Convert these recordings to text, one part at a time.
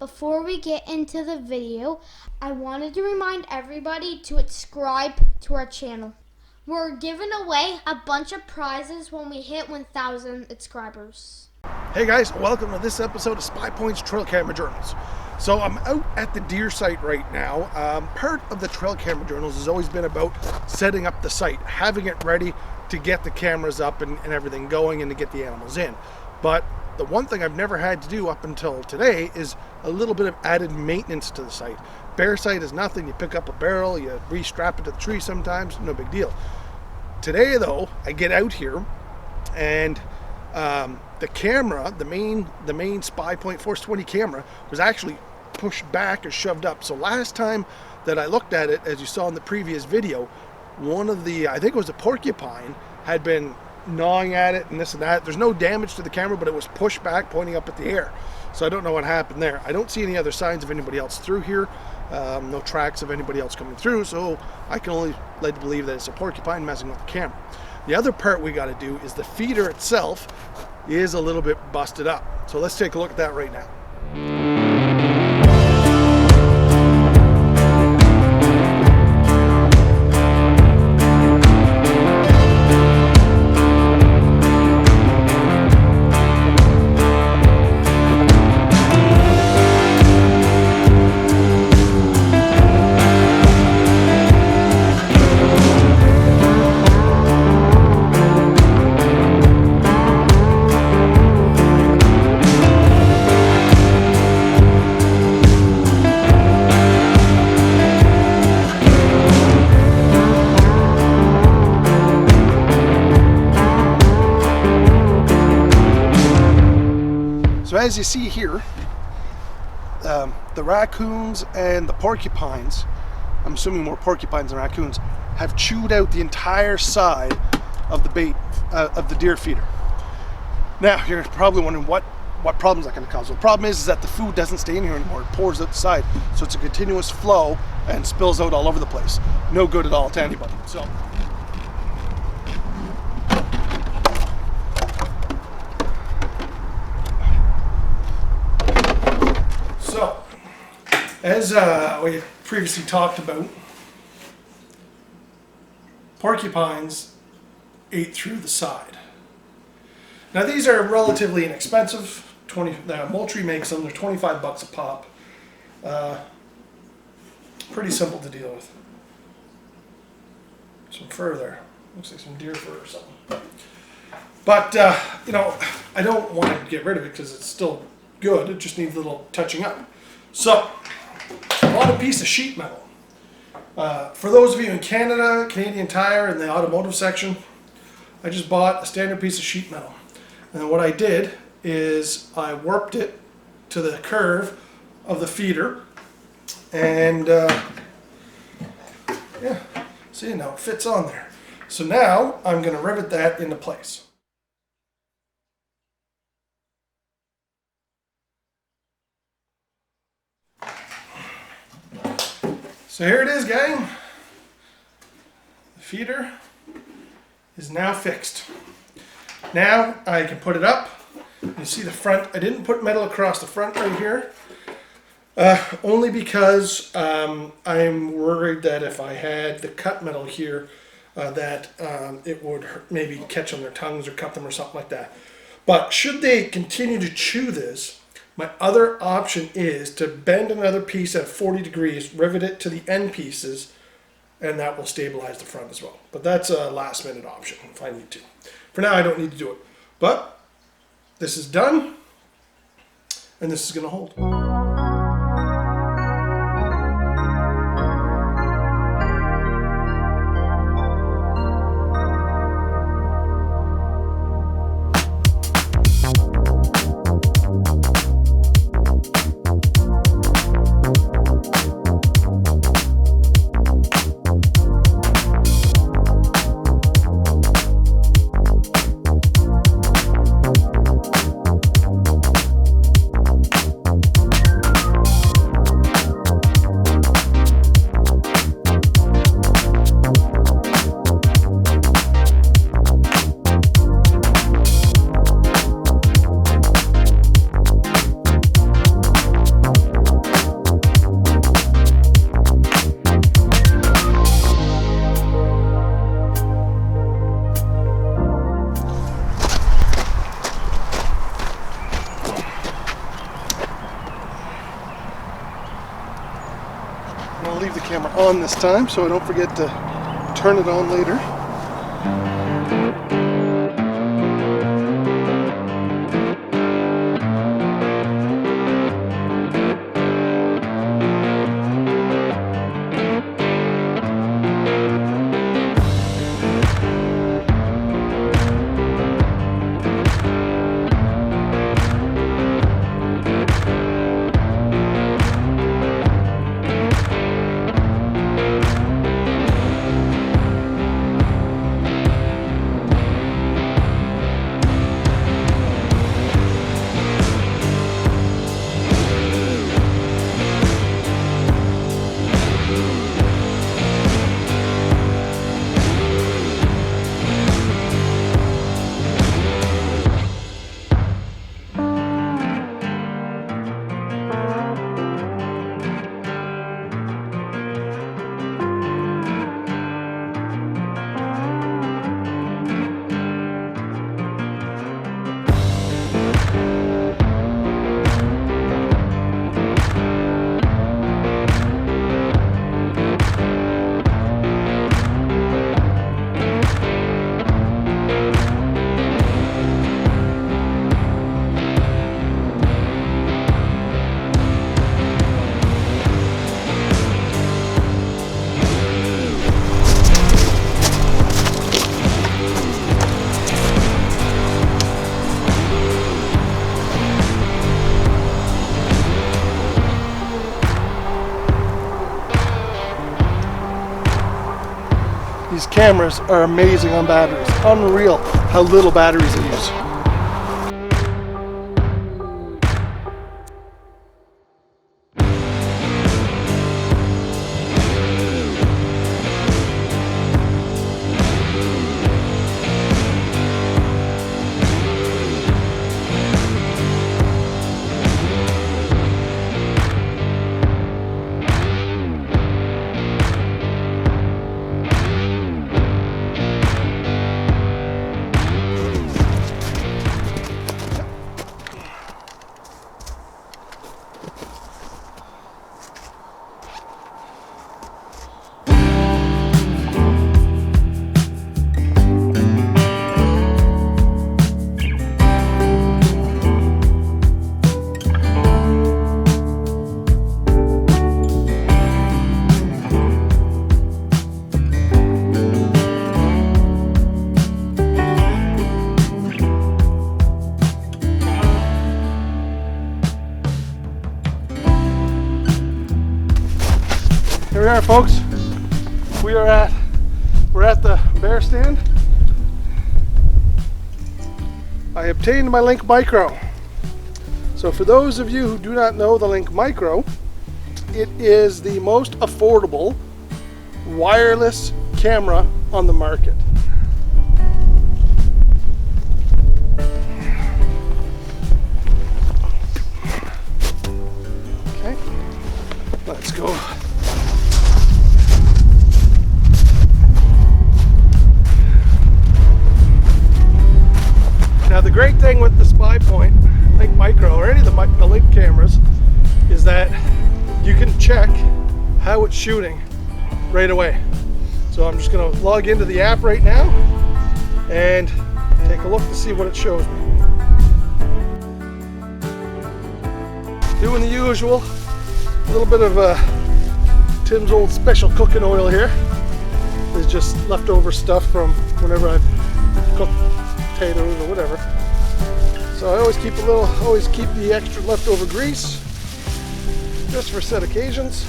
before we get into the video, I wanted to remind everybody to subscribe to our channel. We're giving away a bunch of prizes when we hit 1,000 subscribers. Hey guys, welcome to this episode of SPYPOINTS Trail Camera Journals. So I'm out at the deer site right now. Part of the Trail Camera Journals has always been about setting up the site, having it ready to get the cameras up and everything going and to get the animals in. But the one thing I've never had to do up until today is a little bit of added maintenance to the site. Bear site is nothing. You pick up a barrel, you re-strap it to the tree sometimes, no big deal. Today though, I get out here and the camera, the main SPYPOINT Force 20 camera was actually pushed back or shoved up. So last time that I looked at it, as you saw in the previous video, one of the, I think it was a porcupine, had been gnawing at it and this and that. There's no damage to the camera, but it was pushed back, pointing up at the air. So I don't know what happened there. I don't see any other signs of anybody else through here. No tracks of anybody else coming through, so I can only led to believe that it's a porcupine messing with the camera. The other part we got to do is the feeder itself is a little bit busted up. So let's take a look at that right now. So as you see here, the raccoons and the porcupines, I'm assuming more porcupines than raccoons, have chewed out the entire side of the bait, of the deer feeder. Now you're probably wondering what problem is that going to cause? Well, the problem is that the food doesn't stay in here anymore. It pours out the side, so it's a continuous flow and spills out all over the place. No good at all to anybody. So, as we previously talked about, porcupines ate through the side. Now these are relatively inexpensive. Moultrie makes them. They're 25 bucks a pop. Pretty simple to deal with. Some fur there. Looks like some deer fur or something. But you know, I don't want to get rid of it because it's still good. It just needs a little touching up. So, I bought a piece of sheet metal. For those of you in Canada, Canadian Tire in the automotive section, I just bought a standard piece of sheet metal. And then what I did is I warped it to the curve of the feeder. And yeah, see, now it fits on there. So now I'm going to rivet that into place. So here it is, gang. The feeder is now fixed. Now I can put it up. You see the front. I didn't put metal across the front right here. Only because I'm worried that if I had the cut metal here, that it would maybe catch on their tongues or cut them or something like that. But should they continue to chew this, my other option is to bend another piece at 40 degrees, rivet it to the end pieces, and that will stabilize the front as well. But that's a last minute option if I need to. For now, I don't need to do it. But this is done, and this is going to hold. I'll leave the camera on this time so I don't forget to turn it on later. These cameras are amazing on batteries. Unreal how little batteries they use. Here we are, folks. We're at the bear stand. I obtained my Link Micro. So for those of you who do not know the Link Micro, it is the most affordable wireless camera on the market. Okay, let's go. Now the great thing with the SPYPOINT Link Micro or any of the Link cameras is that you can check how it's shooting right away. So I'm just going to log into the app right now and take a look to see what it shows me. Doing the usual, a little bit of Tim's old special cooking oil here. Is just leftover stuff from whenever I've cooked potatoes or whatever. So I always keep the extra leftover grease just for set occasions.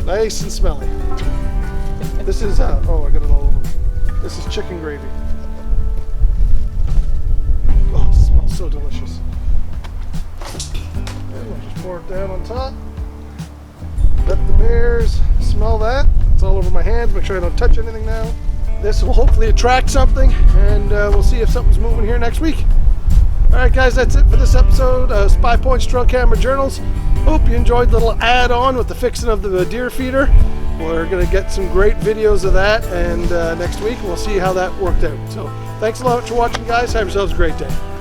Nice and smelly. This is oh, I got it all over me. This is chicken gravy. Oh, it smells so delicious. And we'll just pour it down on top. Let the bears smell that. It's all over my hands. Make sure I don't touch anything now. This will hopefully attract something, and we'll see if something's moving here next week. Alright guys, that's it for this episode of SPYPOINTS Trail Camera Journals. Hope you enjoyed the little add-on with the fixing of the deer feeder. We're going to get some great videos of that, and next week we'll see how that worked out. So thanks a lot for watching, guys. Have yourselves a great day.